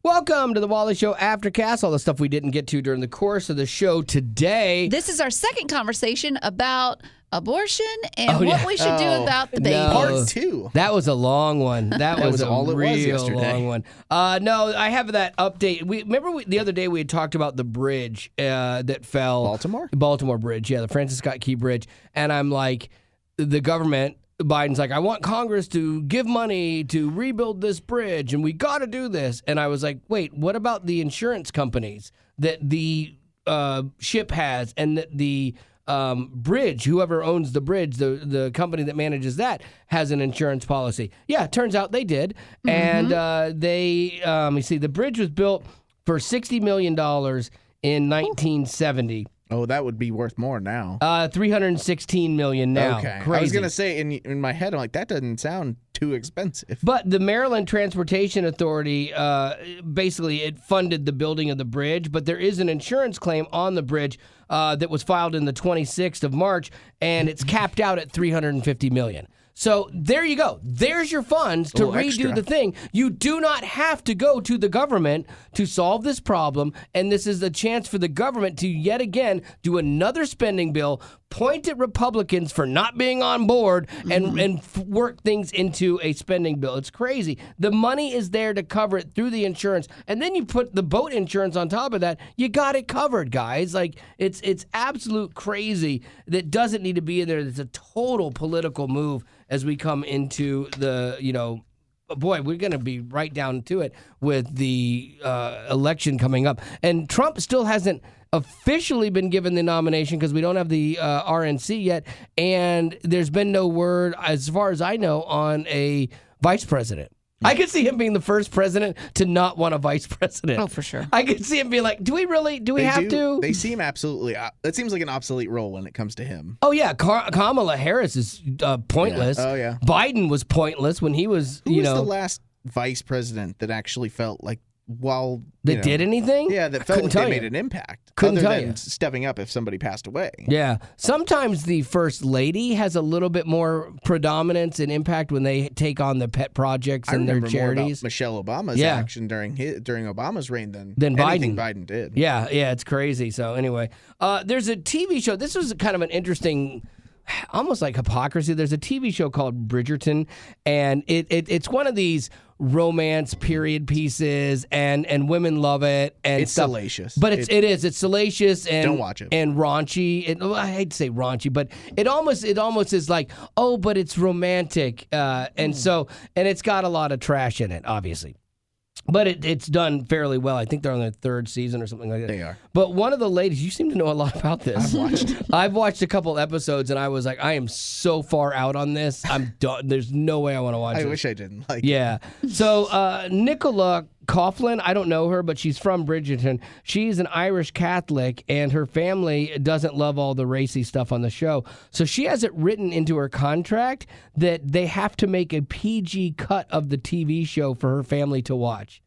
Welcome to the Wally Show Aftercast, all the stuff we didn't get to during the course of the show today. This is our second conversation about abortion and what we should do about the baby. No. Part 2. That was a long one. That was all a it was real yesterday. long one. No, I have that update. Remember the other day we had talked about the bridge that fell. Baltimore Bridge, yeah, the Francis Scott Key Bridge. And I'm like, the government, Biden's like, I want Congress to give money to rebuild this bridge, and we got to do this. And I was like, wait, what about the insurance companies that the ship has, and that the bridge, whoever owns the bridge, the company that manages that, has an insurance policy? Yeah, it turns out they did. And you see, the bridge was built for $60 million in 1970. Oh, that would be worth more now. $316 million now. Okay. Crazy. I was going to say, in my head, I'm like, that doesn't sound too expensive. But the Maryland Transportation Authority, basically, it funded the building of the bridge, but there is an insurance claim on the bridge that was filed in the 26th of March, and it's capped out at $350 million. So there you go. There's your funds to redo extra. the thing. You do not have to go to the government to solve this problem, and this is a chance for the government to yet again do another spending bill, point at Republicans for not being on board, and work things into a spending bill. It's crazy. The money is there to cover it through the insurance, and then you put the boat insurance on top of that. You got it covered, guys. Like, it's absolute crazy that doesn't need to be in there. It's a total political move as we come into the, boy, we're going to be right down to it with the election coming up. And Trump still hasn't officially been given the nomination because we don't have the RNC yet. And there's been no word, as far as I know, on a vice president. I could see him being the first president to not want a vice president. Oh, for sure. I could see him being like, do we have to? They seem absolutely, it seems like an obsolete role when it comes to him. Oh, yeah. Kamala Harris is pointless. Yeah. Oh, yeah. Biden was pointless when he was, Who was the last vice president that actually felt like, did anything? Yeah, that felt like they made an impact. Couldn't other tell than you. stepping up if somebody passed away. Yeah. Sometimes the first lady has a little bit more predominance and impact when they take on the pet projects and their charities. I remember more about Michelle Obama's action during Obama's reign than anything Biden did. Yeah, it's crazy. So anyway, there's a TV show. This was kind of an interesting, almost like hypocrisy. There's a TV show called Bridgerton, and it's one of these romance period pieces, and women love it, and it's stuff. salacious. But it's salacious and don't watch it. And raunchy. I hate to say raunchy, but it almost is like, oh, but it's romantic, and it's got a lot of trash in it, obviously. But it's done fairly well. I think they're on their third season or something like that. They are. But one of the ladies, you seem to know a lot about this. I've watched a couple episodes, and I was like, I am so far out on this. I'm done. There's no way I want to watch it. I wish I didn't like it. So Nicola Coughlan, I don't know her, but she's from Bridgerton. She's an Irish Catholic, and her family doesn't love all the racy stuff on the show. So she has it written into her contract that they have to make a PG cut of the TV show for her family to watch.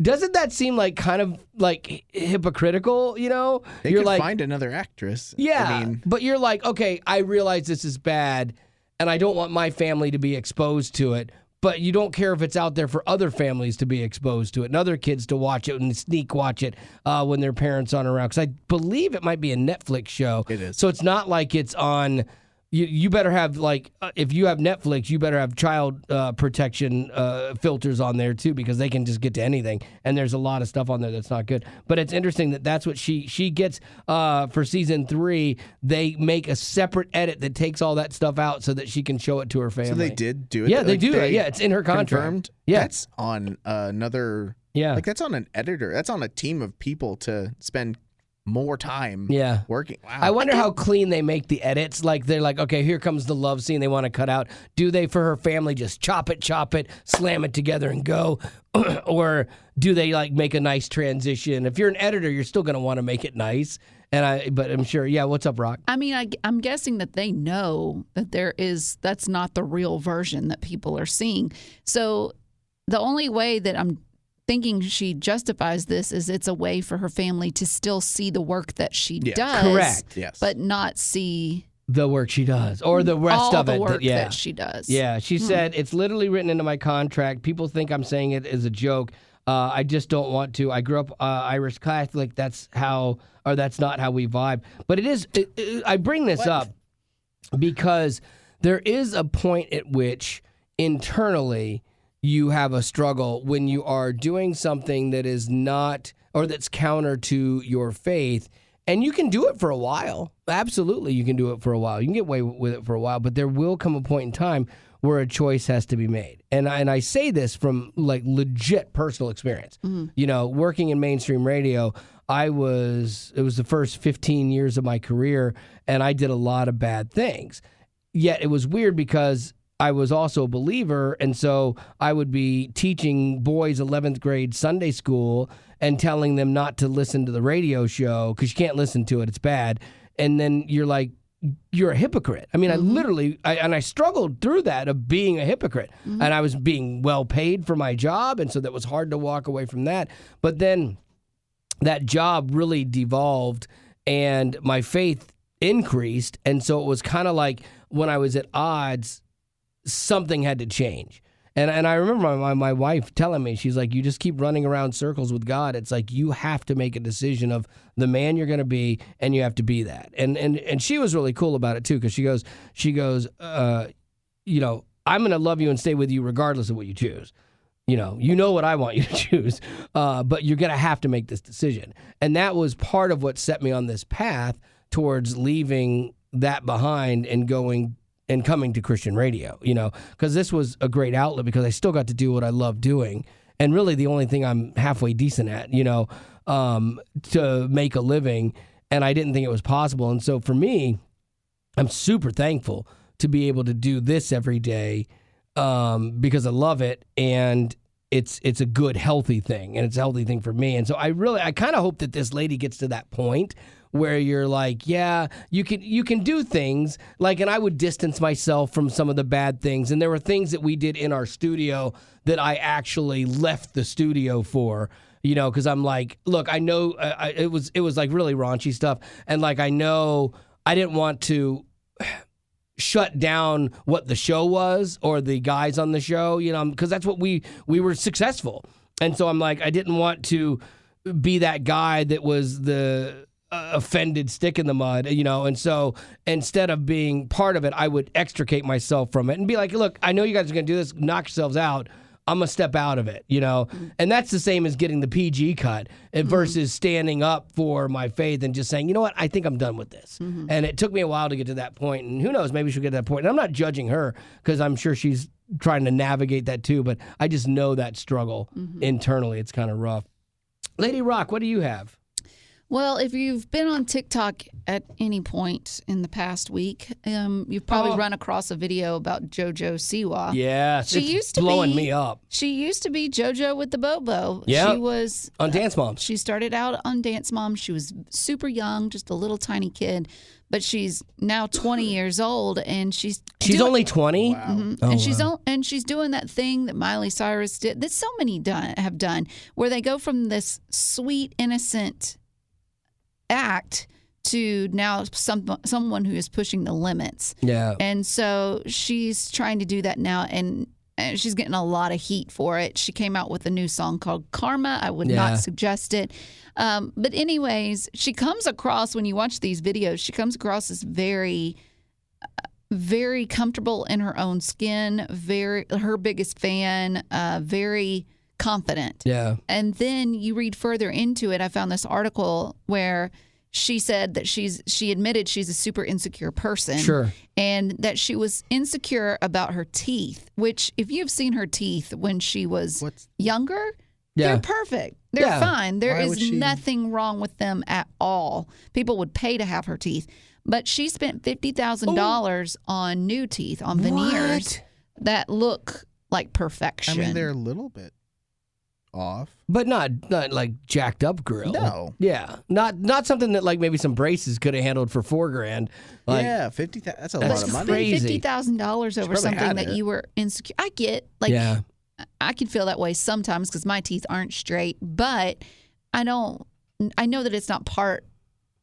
Doesn't that seem like kind of like hypocritical, They could find another actress. Yeah, but you're like, okay, I realize this is bad, and I don't want my family to be exposed to it, but you don't care if it's out there for other families to be exposed to it and other kids to watch it and sneak watch it when their parents aren't around. Because I believe it might be a Netflix show. It is. So it's not like it's on... You better have, if you have Netflix, you better have child protection filters on there, too, because they can just get to anything. And there's a lot of stuff on there that's not good. But it's interesting that's what she gets for season 3. They make a separate edit that takes all that stuff out so that she can show it to her family. So they did do it? Yeah, they do it. Yeah, it's in her contract. Confirmed? Yeah. That's on another... Yeah. That's on an editor. That's on a team of people to spend more time working. Wow. I wonder how clean they make the edits. Like, they're like, okay, here comes the love scene they want to cut out. Do they, for her family, just chop it, slam it together and go? Or do they, make a nice transition? If you're an editor, you're still going to want to make it nice. But I'm sure, what's up, Rock? I mean, I'm guessing that they know that that's not the real version that people are seeing. So the only way that I'm thinking she justifies this is it's a way for her family to still see the work that she does. Correct. Yes. But not see the work she does or the rest of it. All the work that she does. Yeah. She said, it's literally written into my contract. People think I'm saying it as a joke. I just don't want to. I grew up Irish Catholic. That's not how we vibe. But it is. I bring this up because there is a point at which internally you have a struggle when you are doing something that is not, or that's counter to your faith. And you can do it for a while. Absolutely, you can do it for a while. You can get away with it for a while, but there will come a point in time where a choice has to be made. And I say this from like legit personal experience. You know, working in mainstream radio, it was the first 15 years of my career, and I did a lot of bad things. Yet it was weird because I was also a believer, and so I would be teaching boys 11th grade Sunday school and telling them not to listen to the radio show because you can't listen to it, it's bad. And then you're like, you're a hypocrite. I mean, I struggled through that of being a hypocrite. And I was being well paid for my job, and so that was hard to walk away from that. But then that job really devolved, and my faith increased, and so it was kind of like when I was at odds, something had to change. And I remember my wife telling me, she's like, you just keep running around circles with God. It's like you have to make a decision of the man you're going to be, and you have to be that. And she was really cool about it too, because she goes, you know, I'm going to love you and stay with you regardless of what you choose. You know what I want you to choose, but you're going to have to make this decision. And that was part of what set me on this path towards leaving that behind and going and coming to Christian radio, you know, because this was a great outlet because I still got to do what I love doing. And really the only thing I'm halfway decent at, you know, to make a living. And I didn't think it was possible. And so for me, I'm super thankful to be able to do this every day because I love it. And it's a good, healthy thing. And it's a healthy thing for me. And so I kind of hope that this lady gets to that point where you're like, yeah, you can do things like, and I would distance myself from some of the bad things. And there were things that we did in our studio that I actually left the studio for, you know, because I'm like, look, I know it was like really raunchy stuff. And like, I know I didn't want to shut down what the show was or the guys on the show, you know, because that's what we were successful. And so I'm like, I didn't want to be that guy that was the offended stick in the mud, you know, and so instead of being part of it, I would extricate myself from it and be like, look, I know you guys are going to do this, knock yourselves out. I'm going to step out of it, you know, and that's the same as getting the PG cut versus standing up for my faith and just saying, you know what, I think I'm done with this. And it took me a while to get to that point, and who knows, maybe she'll get to that point. And I'm not judging her because I'm sure she's trying to navigate that too, but I just know that struggle internally. It's kind of rough. Lady Rock, what do you have? Well, if you've been on TikTok at any point in the past week, you've probably run across a video about Jojo Siwa. Yeah, it's blowing me up. She used to be Jojo with the Bobo. Yeah, she was on Dance Moms. She started out on Dance Moms. She was super young, just a little tiny kid, but she's now 20 years old, and she's only 20. Wow. And she's doing that thing that Miley Cyrus did, that so many have done, where they go from this sweet, innocent act to now someone who is pushing the limits. Yeah. And so she's trying to do that now, and she's getting a lot of heat for it. She came out with a new song called Karma. I would not suggest it. But anyways, she comes across, when you watch these videos, she comes across as very, very comfortable in her own skin, her biggest fan, very confident. Yeah. And then you read further into it. I found this article where she said that she admitted she's a super insecure person. Sure. And that she was insecure about her teeth, which if you've seen her teeth when she was younger, they're perfect. They're fine. There is nothing wrong with them at all. People would pay to have her teeth. But she spent $50,000 on new teeth, on veneers that look like perfection. I mean, they're a little bit off, but not like jacked up grill. No, yeah, not something that like maybe some braces could have handled for $4,000. Like, yeah, $50,000. That's a lot of money. $50,000 over something that you were insecure. I get, like, I can feel that way sometimes because my teeth aren't straight, but I know that it's not part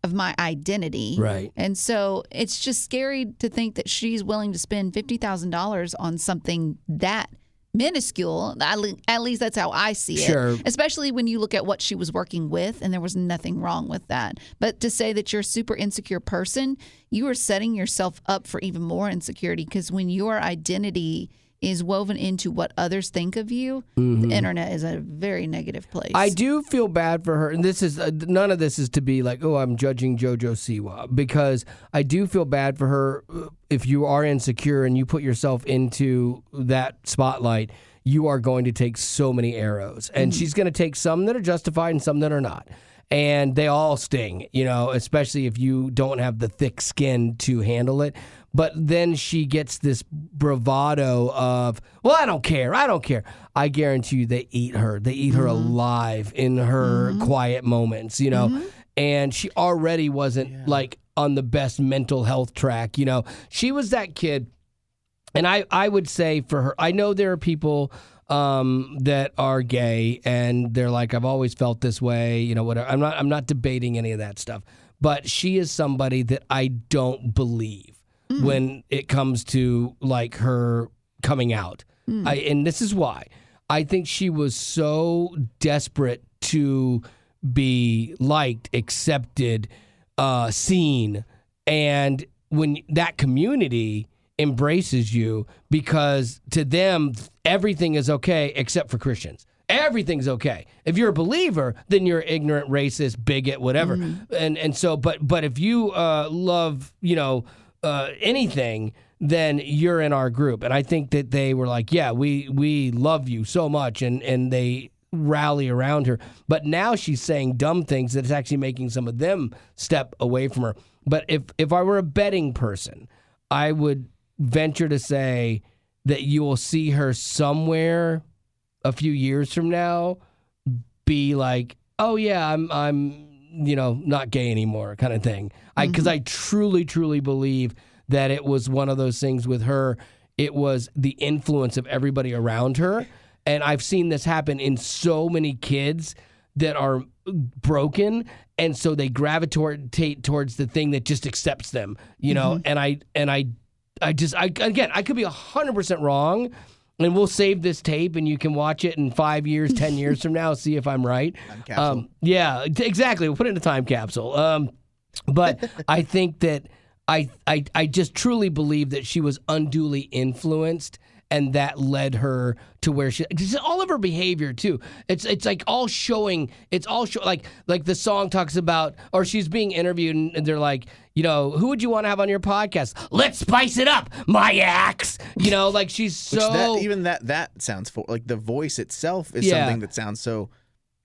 of my identity, right? And so it's just scary to think that she's willing to spend $50,000 on something that minuscule. At least that's how I see it. Sure. Especially when you look at what she was working with, and there was nothing wrong with that. But to say that you're a super insecure person, you are setting yourself up for even more insecurity, because when your identity is woven into what others think of you, the internet is a very negative place. I do feel bad for her, and this is none of this is to be like, oh, I'm judging Jojo Siwa, because I do feel bad for her. If you are insecure and you put yourself into that spotlight, you are going to take so many arrows, and she's going to take some that are justified and some that are not. And they all sting, especially if you don't have the thick skin to handle it. But then she gets this bravado of, well, I don't care. I guarantee you they eat her. They eat her alive in her quiet moments, And she already wasn't like on the best mental health track. She was that kid. And I would say for her, I know there are people that are gay and they're like, I've always felt this way, whatever. I'm not debating any of that stuff. But she is somebody that I don't believe when it comes to like her coming out. And this is why. I think she was so desperate to be liked, accepted, seen. And when that community embraces you, because to them, everything is okay except for Christians. Everything's okay. If you're a believer, then you're ignorant, racist, bigot, whatever. And so, but if you love, anything, then you're in our group. And I think that they were like, yeah, we love you so much, and they rally around her. But now she's saying dumb things that is actually making some of them step away from her. But if I were a betting person, I would venture to say that you will see her somewhere a few years from now be like, oh yeah, I'm not gay anymore, kind of thing. Because I truly, truly believe that it was one of those things with her. It was the influence of everybody around her. And I've seen this happen in so many kids that are broken, and so they gravitate towards the thing that just accepts them, And I could be 100% wrong, and we'll save this tape, and you can watch it in 5 years, 10 years from now, see if I'm right. Time capsule. Yeah, exactly. We'll put it in a time capsule. But I think that I just truly believe that she was unduly influenced, and that led her to where she. All of her behavior too. It's like all showing. It's all like the song talks about, or she's being interviewed, and they're like, who would you want to have on your podcast? Let's spice it up, my axe. Like she's so. That sounds like the voice itself is something that sounds so.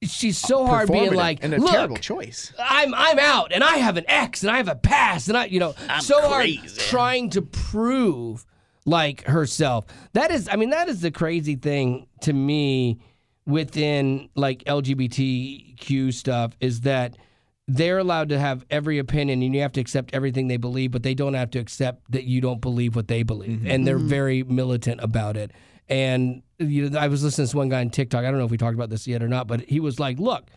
She's so hard being like, and a look, terrible choice. I'm out, and I have an ex, and I have a past, and I'm so crazy. Hard trying to prove like herself. That is the crazy thing to me within like LGBTQ stuff, is that they're allowed to have every opinion, and you have to accept everything they believe, but they don't have to accept that you don't believe what they believe, and they're very militant about it. And I was listening to one guy on TikTok. I don't know if we talked about this yet or not, but he was like, look,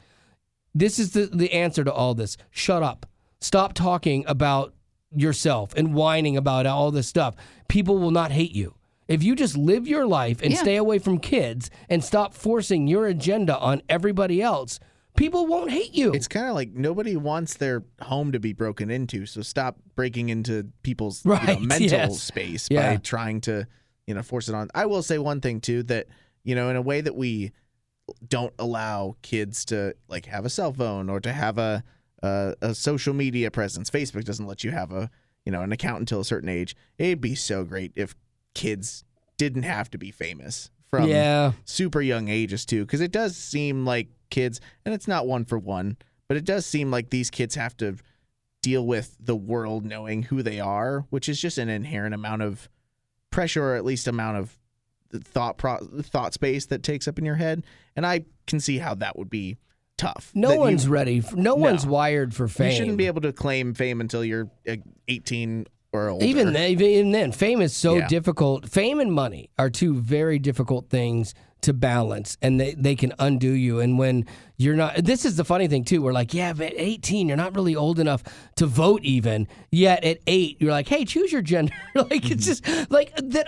this is the answer to all this. Shut up. Stop talking about yourself and whining about all this stuff. People will not hate you. If you just live your life and stay away from kids and stop forcing your agenda on everybody else, people won't hate you. It's kind of like nobody wants their home to be broken into, so stop breaking into people's mental space by trying to force it on. I will say one thing too, that in a way that we don't allow kids to like have a cell phone or to have a social media presence. Facebook doesn't let you have an account until a certain age. It'd be so great if kids didn't have to be famous from super young ages too, because it does seem like kids, and it's not one for one, but it does seem like these kids have to deal with the world knowing who they are, which is just an inherent amount of pressure, or at least amount of thought space that takes up in your head. And I can see how that would be tough. No one's ready. No one's wired for fame. You shouldn't be able to claim fame until you're 18 or older. Even then, fame is so difficult. Fame and money are two very difficult things to balance, and they can undo you. And when you're not, this is the funny thing too, we're like, yeah, but at 18, you're not really old enough to vote even, yet at 8, you're like, hey, choose your gender. Like, it's just like that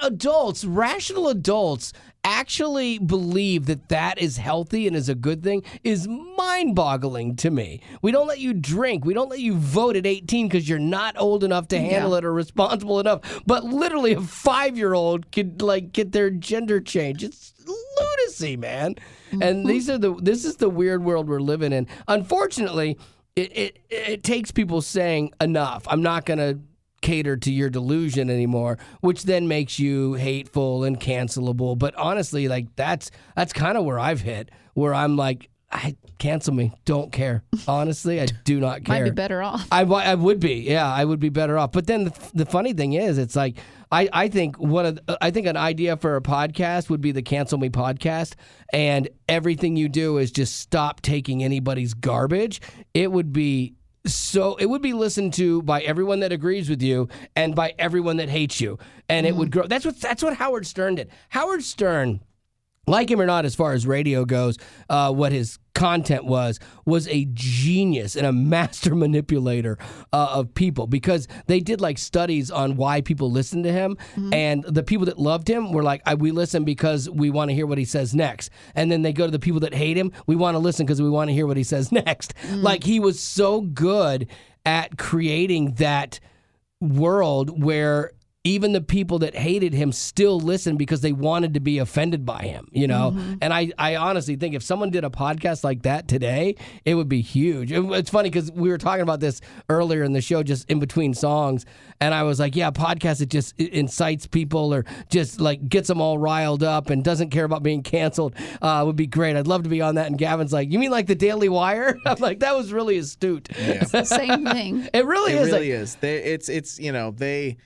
rational adults actually believe that is healthy and is a good thing is mind-boggling to me. We don't let you drink. We don't let you vote at 18 because you're not old enough to handle it or responsible enough. But literally a 5-year-old could like get their gender changed. It's lunacy, man. And this is the weird world we're living in. Unfortunately, it takes people saying enough. I'm not going to cater to your delusion anymore, which then makes you hateful and cancelable. But honestly, like that's kind of where I've hit, where I'm like, cancel me, don't care. Honestly, I do not care. Might be better off. I would be, yeah, I would be better off. But then the funny thing is, it's like I think an idea for a podcast would be the Cancel Me podcast, and everything you do is just stop taking anybody's garbage. It would be listened to by everyone that agrees with you and by everyone that hates you, and it would grow. That's what Howard Stern did. Howard Stern, like him or not, as far as radio goes, what his content was a genius and a master manipulator of people, because they did like studies on why people listened to him, and the people that loved him were like, we listen because we want to hear what he says next. And then they go to the people that hate him, we want to listen because we want to hear what he says next. Like, he was so good at creating that world where even the people that hated him still listened because they wanted to be offended by him, you know? And I honestly think if someone did a podcast like that today, it would be huge. It's funny because we were talking about this earlier in the show, just in between songs, and I was like, yeah, a podcast that just incites people or just like gets them all riled up and doesn't care about being canceled would be great. I'd love to be on that. And Gavin's like, you mean like the Daily Wire? I'm like, that was really astute. Yeah. It's the same thing. It really is. It really is. It's you know, they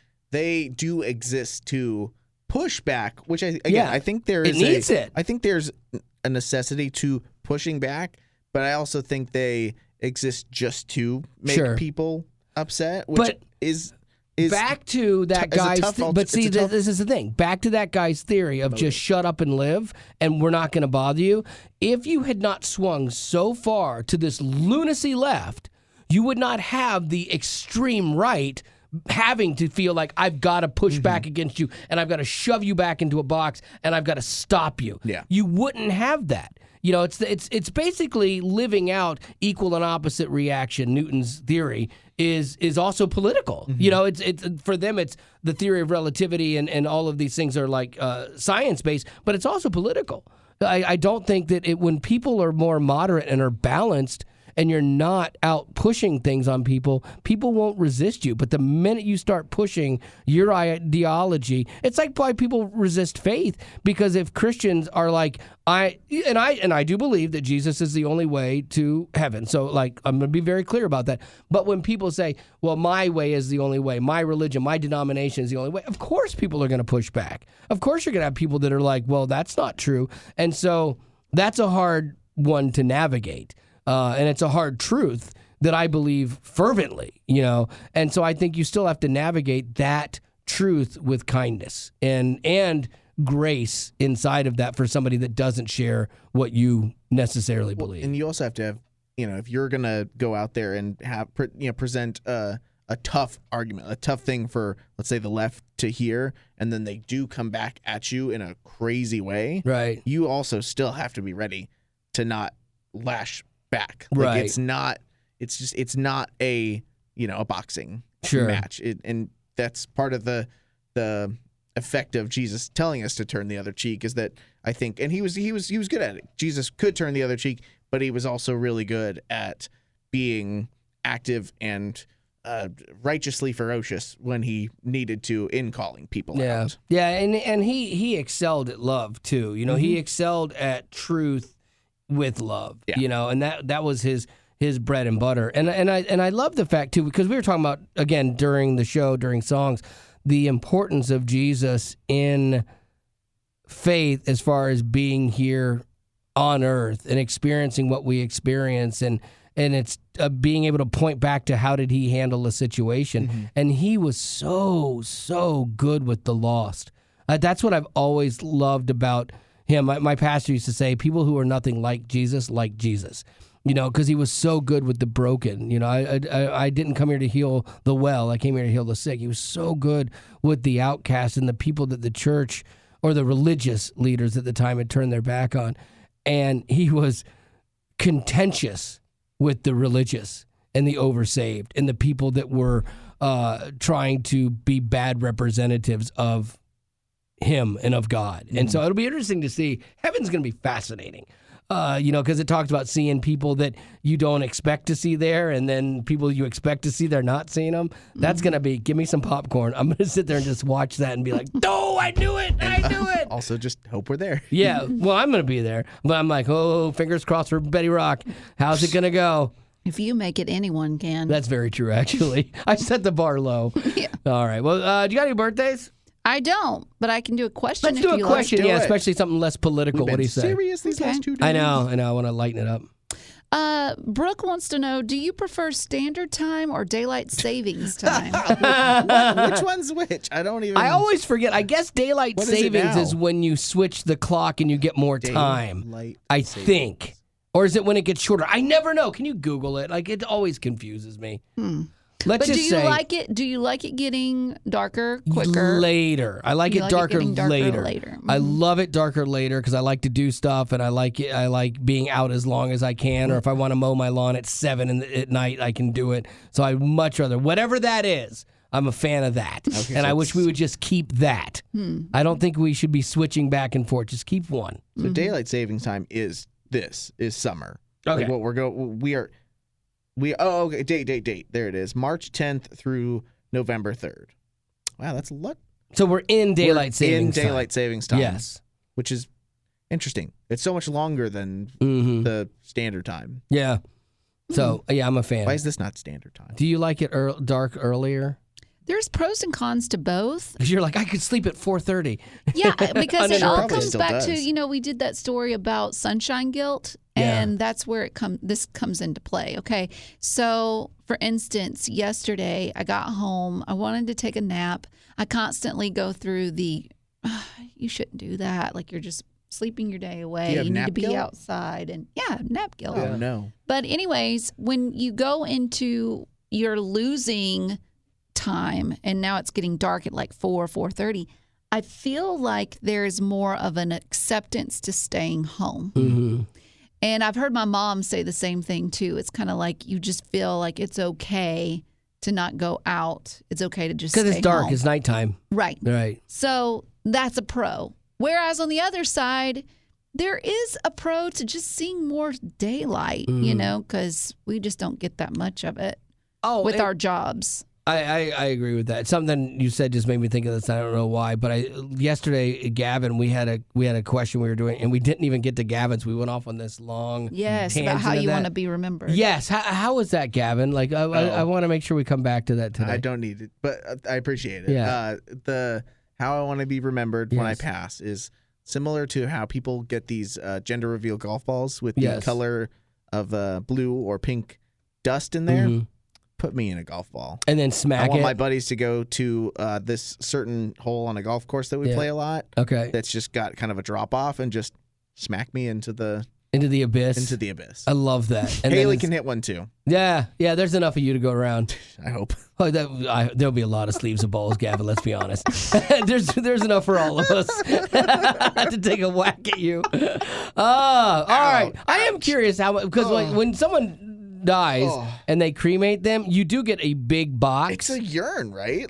do exist to push back, which I think there is I think there's a necessity to pushing back, but I also think they exist just to make people upset, which is back to that guy's this is the thing. Back to that guy's theory of just shut up and live, and we're not going to bother you. If you had not swung so far to this lunacy left, you would not have the extreme right having to feel like I've got to push back against you, and I've got to shove you back into a box, and I've got to stop you. Yeah. You wouldn't have that. You know, it's basically living out equal and opposite reaction. Newton's theory is also political. You know, it's for them, it's the theory of relativity, and all of these things are like science based, but it's also political. I don't think that when people are more moderate and are balanced, and you're not out pushing things on people, people won't resist you. But the minute you start pushing your ideology, it's like why people resist faith. Because if Christians are like, I do believe that Jesus is the only way to heaven. So like, I'm going to be very clear about that. But when people say, well, my way is the only way, my religion, my denomination is the only way, of course people are going to push back. Of course you're going to have people that are like, well, that's not true. And so that's a hard one to navigate. And it's a hard truth that I believe fervently, you know. And so I think you still have to navigate that truth with kindness and grace inside of that for somebody that doesn't share what you necessarily believe. And you also have to have, you know, if you're going to go out there and have, you know, present a tough argument, a tough thing for, let's say, the left to hear, and then they do come back at you in a crazy way. Right. You also still have to be ready to not lash back. Like, it's not a, you know, a boxing match. And that's part of the effect of Jesus telling us to turn the other cheek, is that I think, and he was good at it. Jesus could turn the other cheek, but he was also really good at being active and righteously ferocious when he needed to in calling people out. Yeah, and he excelled at love too. You know, he excelled at truth with love, you know, and that was his bread and butter. And I love the fact too, because we were talking about, again, during the show, during songs, the importance of Jesus in faith as far as being here on earth and experiencing what we experience, and it's being able to point back to how did he handle a situation. And he was so good with the lost. That's what I've always loved about him. My pastor used to say, people who are nothing like Jesus, because he was so good with the broken. I didn't come here to heal the well. I came here to heal the sick. He was so good with the outcast and the people that the church or the religious leaders at the time had turned their back on. And he was contentious with the religious and the oversaved and the people that were trying to be bad representatives of him and of God. And so it'll be interesting to see. Heaven's going to be fascinating. Because it talks about seeing people that you don't expect to see there, and then people you expect to see, they're not seeing them. That's going to be, give me some popcorn. I'm going to sit there and just watch that and be like, no, I knew it. I knew it. Also, just hope we're there. Yeah, well, I'm going to be there. But I'm like, oh, fingers crossed for Betty Rock. How's it going to go? If you make it, anyone can. That's very true, actually. I set the bar low. Yeah. All right. Well, do you got any birthdays? I don't, but I can do a question. Let's do a question, like. Especially something less political. What do you say? Serious these last 2 days? I know. I want to lighten it up. Brooke wants to know, do you prefer standard time or daylight savings time? Which one's which? I don't even... I always forget. I guess daylight savings is when you switch the clock and you get more time. I think. Or is it when it gets shorter? I never know. Can you Google it? It always confuses me. Let's just say, like it? Do you like it getting darker, quicker? Later. I like it darker later. Mm-hmm. I love it darker later because I like to do stuff and I like being out as long as I can. Or if I want to mow my lawn at 7 at night, I can do it. So I'd much rather, whatever that is, I'm a fan of that. Okay, and I wish we would just keep that. I don't think we should be switching back and forth. Just keep one. So daylight savings time is summer. Okay. Okay, date. There it is. March 10th through November 3rd. Wow, that's a lot. So we're in daylight savings time. In daylight savings time. Yes. Which is interesting. It's so much longer than the standard time. Yeah. So, yeah, I'm a fan. Why is this not standard time? Do you like it dark earlier? There's pros and cons to both. Because you're like, I could sleep at 4:30. Yeah, because it all comes back does. to, we did that story about sunshine guilt, and that's where this comes into play, okay? So, for instance, yesterday I got home. I wanted to take a nap. I constantly go through you shouldn't do that. Like, you're just sleeping your day away. You need to be outside. And nap guilt. Oh, no. But anyways, when you go into, you're losing time and now it's getting dark at like 4:30, I feel like there's more of an acceptance to staying home. And I've heard my mom say the same thing too. It's kind of like you just feel like it's okay to not go out. It's okay to just stay home. Because it's dark, it's nighttime. Right. So that's a pro. Whereas on the other side, there is a pro to just seeing more daylight, because we just don't get that much of it with our jobs. I agree with that. Something you said just made me think of this. I don't know why, but yesterday, Gavin, we had a question we were doing, and we didn't even get to Gavin's. We went off on this long about how you want to be remembered. Yes. How was that, Gavin? I want to make sure we come back to that today. I don't need it, but I appreciate it. Yeah. How I want to be remembered when I pass is similar to how people get these gender reveal golf balls with the color of blue or pink dust in there. Put me in a golf ball. And then smack it. I want my buddies to go to this certain hole on a golf course that we play a lot. Okay. That's just got kind of a drop off and just smack me into the abyss. Into the abyss. I love that. And Haley can hit one too. Yeah. There's enough of you to go around. I hope. There'll be a lot of sleeves of balls, Gavin. Let's be honest. There's enough for all of us to take a whack at you. All right. I am curious because when someone dies and they cremate them, you do get a big box. It's a urn, right?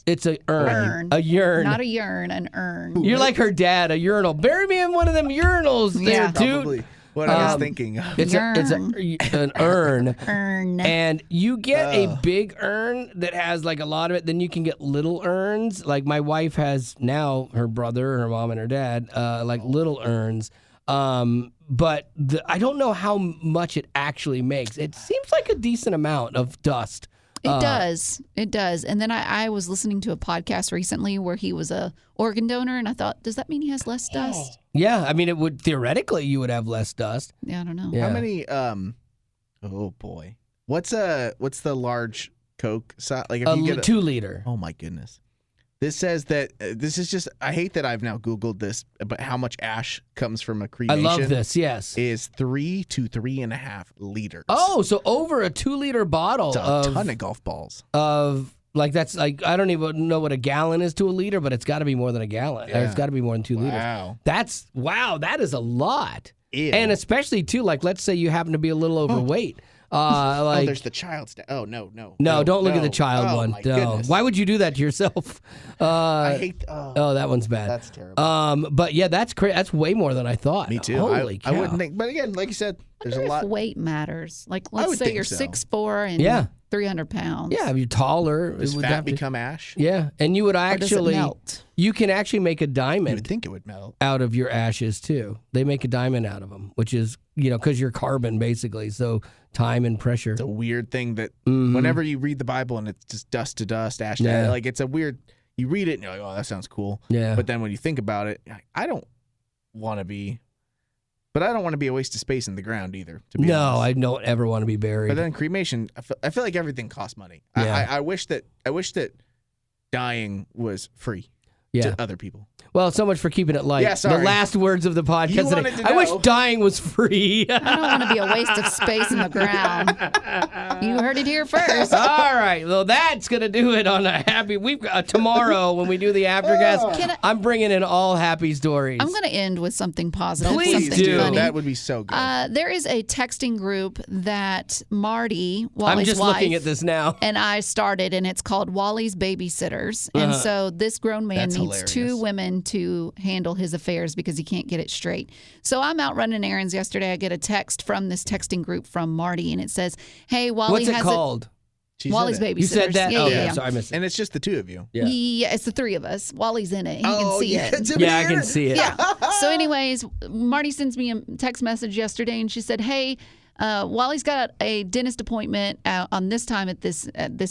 It's a urn. A urn. Not a urn, an urn. You're like her dad, a urinal. Bury me in one of them urinals there, dude. Probably what I was thinking of. It's an urn. Urn. And you get a big urn that has like a lot of it. Then you can get little urns. Like my wife has now, her brother, her mom, and her dad, like little urns. But I don't know how much it actually makes. It seems like a decent amount of dust. It does. And then I was listening to a podcast recently where he was a organ donor, and I thought, does that mean he has less dust? Yeah, I mean, it would theoretically you would have less dust. Yeah, I don't know. Yeah. How many? Oh boy, what's the large Coke size? Like if you get 2 liter. Oh my goodness. This says that this is just. I hate that I've now Googled this, but how much ash comes from a I cremation? love this. Yes, is 3 to 3.5 liters. Oh, so over a 2-liter bottle It's a ton of golf balls. Like that's like I don't even know what a gallon is to a liter, but it's got to be more than a gallon. Yeah. It's got to be more than 2 liters. That is a lot. Ew. And especially too, like let's say you happen to be a little overweight. There's the child. No, don't look at the child one. My No. goodness. Why would you do that to yourself? I hate. That one's bad. That's terrible. But yeah, that's that's way more than I thought. Me too. Holy cow. I wouldn't think. But again, like you said, there's a lot. If weight matters. Like I let's would say think you're so. 6'4" and Yeah. 300 pounds. Yeah, if you're taller, Does it would fat have to become ash? Yeah, and you would Or does it actually melt? you can actually make a You diamond would think it would melt. out of your ashes too. They make a diamond out of them, which is because you're carbon basically. So time and pressure. It's a weird thing that Mhm. whenever you read the Bible and it's just dust to dust, ash to Yeah. ash, like it's a weird. You read it and you're like, oh, that sounds cool. Yeah. But then when you think about it, I don't want to be. But I don't want to be a waste of space in the ground either. To be No, honest. I don't ever want to be buried. But then cremation, I feel like everything costs money. Yeah. I wish that dying was free yeah. to other people. Well, so much for keeping it light. Yeah, sorry. The last words of the You podcast today. wanted to I wish know. dying was free. I don't want to be a waste of space in the ground. You heard it here first. All right. Well, that's going to do it on a happy. We've got tomorrow when we do the Aftercast. I'm bringing in all happy stories. I'm going to end with something positive. Please something do. funny. That would be so good. There is a texting group that Marty, Wally's I'm just wife, looking at this now. and I started, and it's called Wally's Babysitters. And so this grown man That's needs two hilarious. women to handle his affairs because he can't get it straight. So I'm out running errands yesterday. I get a text from this texting group from Marty, and it says, "Hey, Wally What's it has called? She said Wally's it. Babysitters." You said that? Yeah, Okay, yeah, yeah. sorry, I missed it. And it's just the two of you. Yeah. Yeah, it's the three of us. Wally's in it. He can see it. Yeah, I can see it. Yeah. So, anyways, Marty sends me a text message yesterday, and she said, "Hey, Wally's got a dentist appointment on this time at this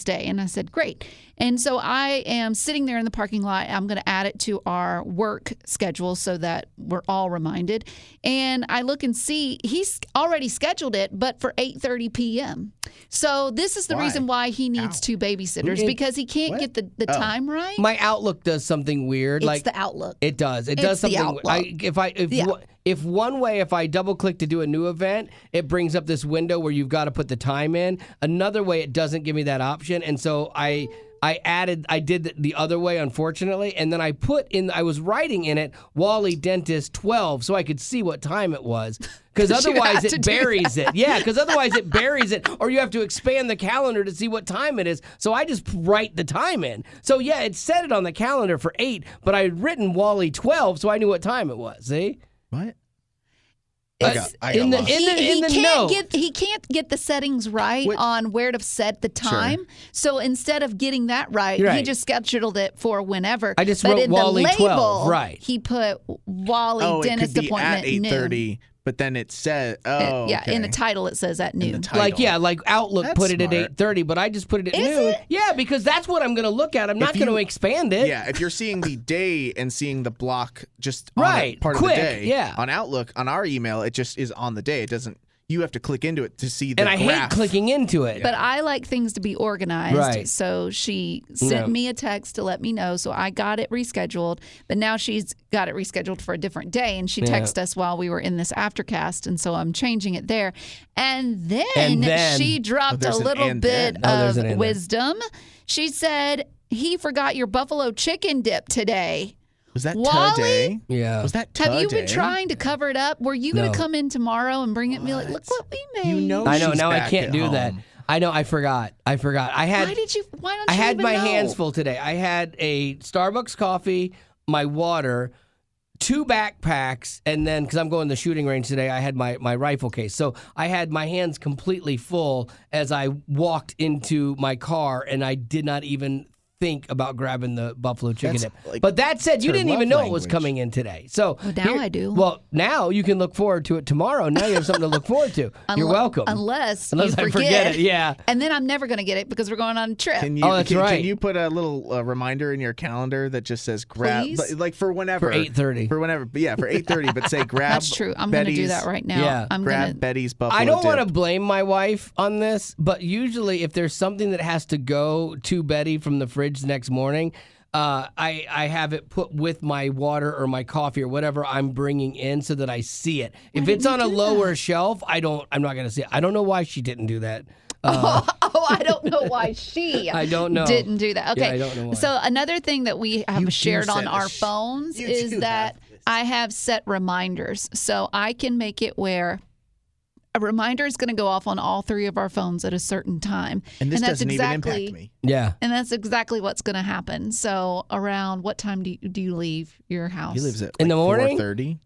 day." And I said, "Great." And so I am sitting there in the parking lot. I'm going to add it to our work schedule so that we're all reminded. And I look and see he's already scheduled it, but for 8:30 p.m. So this is the Why? reason why he needs two babysitters, because he can't get the time right. My Outlook does something weird. It's like the Outlook. It does. It It's does the something. Outlook. If one way, if I double click to do a new event, it brings up this window where you've got to put the time in. Another way, it doesn't give me that option, and so I did the other way, unfortunately, and then I was writing in it Wally Dentist 12 so I could see what time it was. Because otherwise it buries it. Yeah, because otherwise it buries it, or you have to expand the calendar to see what time it is. So I just write the time in. So yeah, it said it on the calendar for 8, but I had written Wally 12 so I knew what time it was. See? What? In the note. He can't get the settings right on where to set the time. Sure. So instead of getting that right, he just scheduled it for whenever. I just but wrote in Wally the label, 12, right. He put Wally dentist it could be appointment at 8:30, but then it said, yeah, okay. in the title it says at noon. Like Outlook That's put it at smart. 8:30, but I just put it at Is noon. it? Yeah, because that's what I'm going to look at. I'm not going to expand it. Yeah, if you're seeing the day and seeing the block just on Right, part quick, of the day, yeah. on Outlook, on our email, it just is on the day. It doesn't. You have to click into it to see the And I hate graph. clicking into it. But I like things to be organized. Right. So she sent me a text to let me know. So I got it rescheduled. But now she's got it rescheduled for a different day. And she texted us while we were in this Aftercast. And so I'm changing it there. And then she dropped a there's an little and bit then. there's an of and wisdom. She said, he forgot your buffalo chicken dip today. Was that Wally? today? Yeah. Was that Have you been today? trying to cover it up? Were you going No. to come in tomorrow and bring it and be like, look what we made? You know I know. she's Now I back can't at do that. home. I know. I forgot. I had. Why don't you I had even my know? hands full today. I had a Starbucks coffee, my water, 2 backpacks, and then because I'm going to the shooting range today, I had my rifle case. So I had my hands completely full as I walked into my car, and I did not even think about grabbing the buffalo chicken dip. like, But that said, you her didn't even love know it was language. coming in today. So Well, now I do. Well, now you can look forward to it tomorrow. Now you have something to look forward to. You're welcome. Unless I you forget it. Yeah. And then I'm never going to get it because we're going on a trip. Can you, Oh, that's right. Can you put a little reminder in your calendar that just says grab, Please? like for whenever, For 8:30. for whenever, but yeah, for 8:30. But say grab. That's true. I'm going to do Betty's- that right now. Yeah. I'm Grab going to. Betty's buffalo. I don't want to dip. blame my wife on this, but usually if there's something that has to go to Betty from the fridge the next morning, I have it put with my water or my coffee or whatever I'm bringing in so that I see it. If it's on a lower shelf, I'm not going to see it. I don't know why she didn't do that. I don't know why she I don't know. didn't do that. Okay. Yeah, I don't know why. So another thing that we have shared on our phones is that I have set reminders. So I can make it where a reminder is going to go off on all 3 of our phones at a certain time. And this doesn't even impact me. Yeah. And that's exactly what's going to happen. So around what time do you leave your house? He lives at in the morning? 4:30.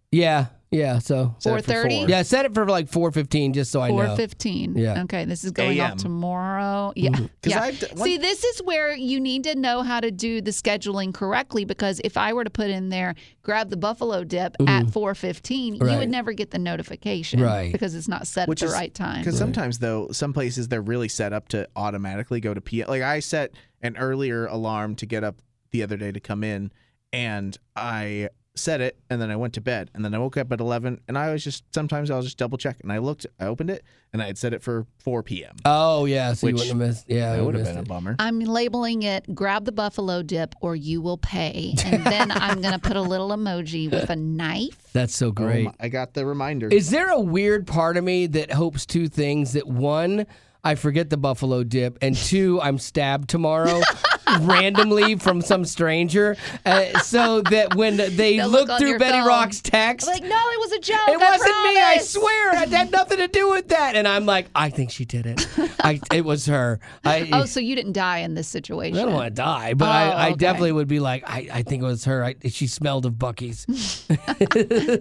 Yeah, so 4:30? Yeah, set it for like 4:15 just so I know. 4:15. Yeah. Okay, this is going off tomorrow. Yeah. Yeah. See, this is where you need to know how to do the scheduling correctly, because if I were to put in there, grab the buffalo dip at 4:15, you would never get the notification. Right. Because it's not set at the right time. Because sometimes, though, some places they're really set up to automatically go to PM. Like I set an earlier alarm to get up the other day to come in, and I set it, and then I went to bed, and then I woke up at 11, and sometimes I'll just double check, and I opened it, and I had set it for 4 p.m. Oh, yeah, so you wouldn't have missed. Yeah, that would have been a bummer. I'm labeling it, grab the buffalo dip or you will pay. And then I'm going to put a little emoji with a knife. That's so great. I got the reminder. Is there a weird part of me that hopes 2 things? That 1, I forget the buffalo dip, and 2, I'm stabbed tomorrow randomly from some stranger, so that when they look through Betty phone. Rock's text, like, no, it was a joke. It wasn't me. I swear, it had nothing to do with that. And I'm like, I think she did it. It was her. So you didn't die in this situation? I don't want to die, but I definitely would be like, I think it was her. She smelled of Buc-ee's.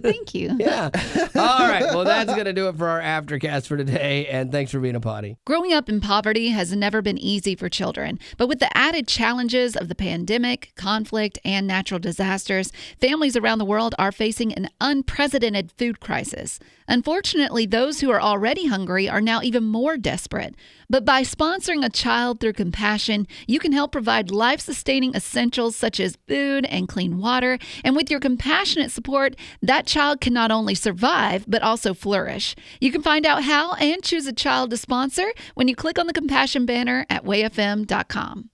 Thank you. Yeah. All right. Well, that's going to do it for our Aftercast for today. And thanks for being a potty. Growing up in poverty has never been easy for children, but with the added challenges of the pandemic, conflict, and natural disasters, families around the world are facing an unprecedented food crisis. Unfortunately, those who are already hungry are now even more desperate. But by sponsoring a child through compassion, you can help provide life-sustaining essentials such as food and clean water. And with your compassionate support, that child can not only survive, but also flourish. You can find out how and choose a child to sponsor when you click on the compassion banner at wayfm.com.